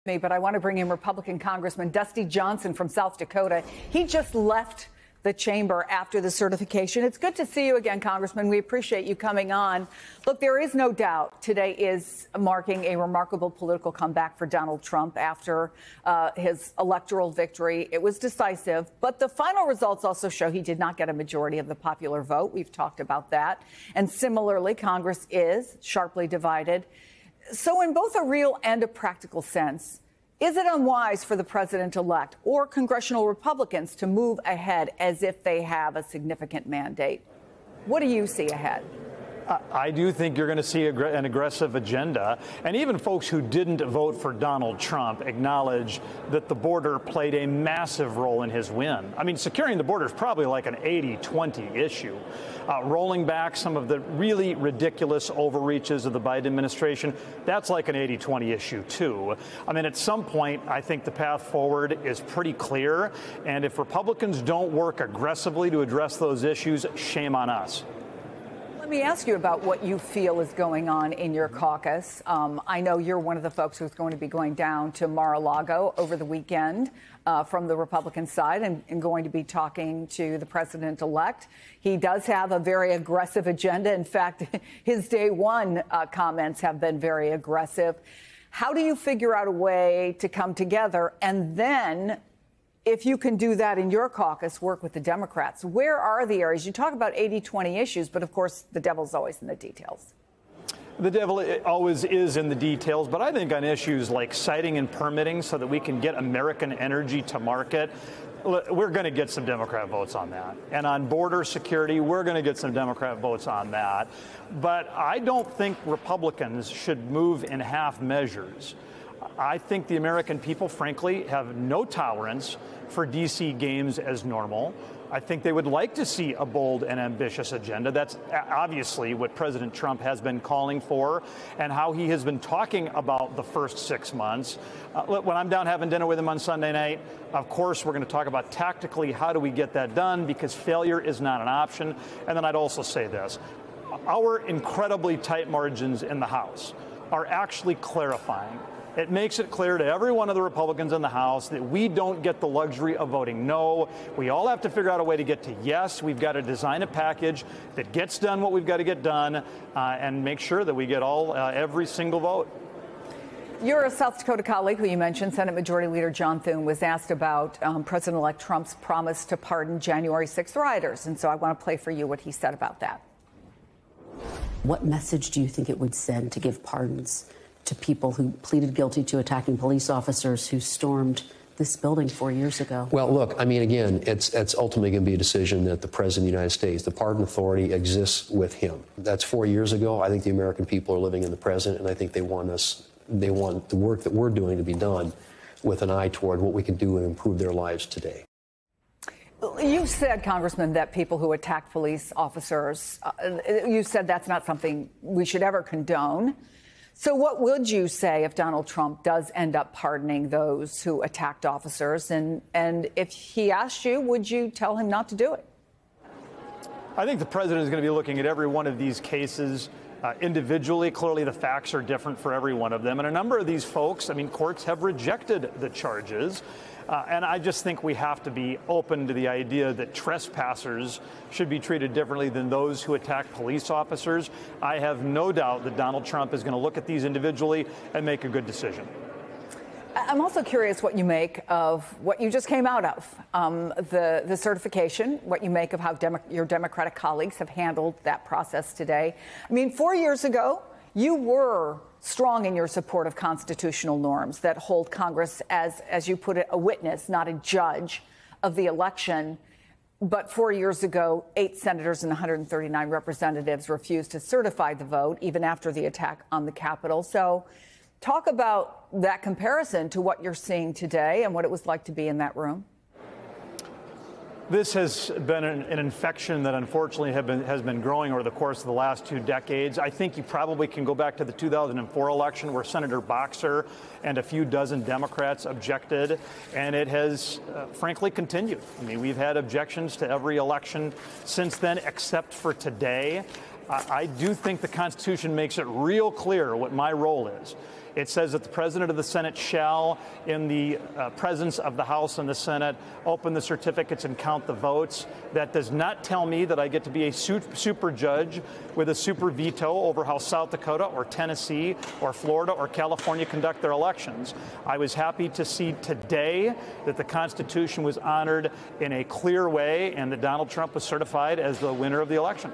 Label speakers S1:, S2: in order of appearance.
S1: But I want to bring in Republican Congressman Dusty Johnson from South Dakota. He just left the chamber after the certification. It's good to see you again, Congressman. We appreciate you coming on. Look, there is no doubt today is marking a remarkable political comeback for Donald Trump after his electoral victory. It was decisive, but the final results also show he did not get a majority of the popular vote. We've talked about that. And similarly, Congress is sharply divided. So in both a real and a practical sense, is it unwise for the president-elect or congressional Republicans to move ahead as if they have a significant mandate? What do you see ahead?
S2: I do think you're going to see an aggressive agenda. And even folks who didn't vote for Donald Trump acknowledge that the border played a massive role in his win. I mean, securing the border is probably like an 80-20 issue. Rolling back some of the really ridiculous overreaches of the Biden administration, that's like an 80-20 issue, too. I mean, at some point, I think the path forward is pretty clear. And if Republicans don't work aggressively to address those issues, shame on us.
S1: Let me ask you about what you feel is going on in your caucus. I know you're one of the folks who's going to be going down to Mar-a-Lago over the weekend from the Republican side and going to be talking to the president-elect. He does have a very aggressive agenda. In fact, his day one comments have been very aggressive. How do you figure out a way to come together and then, if you can do that in your caucus, work with the Democrats? Where are the areas? You talk about 80-20 issues, but of course, the devil's always in the details.
S2: The devil always is in the details, but I think on issues like siting and permitting so that we can get American energy to market, we're going to get some Democrat votes on that. And on border security, we're going to get some Democrat votes on that. But I don't think Republicans should move in half measures. I think the American people, frankly, have no tolerance for D.C. games as normal. I think they would like to see a bold and ambitious agenda. That's obviously what President Trump has been calling for and how he has been talking about the first 6 months. When I'm down having dinner with him on Sunday night, of course, we're going to talk about tactically how do we get that done, because failure is not an option. And then I'd also say this. Our incredibly tight margins in the House are actually clarifying. It makes it clear to every one of the Republicans in the House that we don't get the luxury of voting no. We all have to figure out a way to get to yes. We've got to design a package that gets done what we've got to get done and make sure that we get every single vote.
S1: You're a South Dakota colleague who you mentioned. Senate Majority Leader John Thune was asked about President-elect Trump's promise to pardon January 6th rioters. And so I want to play for you what he said about that.
S3: What message do you think it would send to give pardons to people who pleaded guilty to attacking police officers who stormed this building 4 years ago?
S4: Well, look, I mean, again, it's ultimately going to be a decision that the President of the United States, the pardon authority exists with him. That's 4 years ago. I think the American people are living in the present, and I think they want the work that we're doing to be done with an eye toward what we can do and improve their lives today.
S1: You said, Congressman, that people who attack police officers, you said that's not something we should ever condone. So what would you say if Donald Trump does end up pardoning those who attacked officers? And if he asked you, would you tell him not to do it?
S2: I think the president is going to be looking at every one of these cases individually. Clearly, the facts are different for every one of them. And a number of these folks, I mean, courts have rejected the charges. And I just think we have to be open to the idea that trespassers should be treated differently than those who attack police officers. I have no doubt that Donald Trump is going to look at these individually and make a good decision.
S1: I'm also curious what you make of what you just came out of, the certification, what you make of how your Democratic colleagues have handled that process today. I mean, 4 years ago, you were strong in your support of constitutional norms that hold Congress as you put it, a witness, not a judge of the election. But 4 years ago, 8 senators and 139 representatives refused to certify the vote, even after the attack on the Capitol. So talk about that comparison to what you're seeing today and what it was like to be in that room.
S2: This has been an infection that unfortunately has been growing over the course of the last 2 decades. I think you probably can go back to the 2004 election where Senator Boxer and a few dozen Democrats objected, and it has frankly continued. I mean, we've had objections to every election since then, except for today. I do think the Constitution makes it real clear what my role is. It says that the President of the Senate shall, in the presence of the House and the Senate, open the certificates and count the votes. That does not tell me that I get to be a super judge with a super veto over how South Dakota or Tennessee or Florida or California conduct their elections. I was happy to see today that the Constitution was honored in a clear way and that Donald Trump was certified as the winner of the election.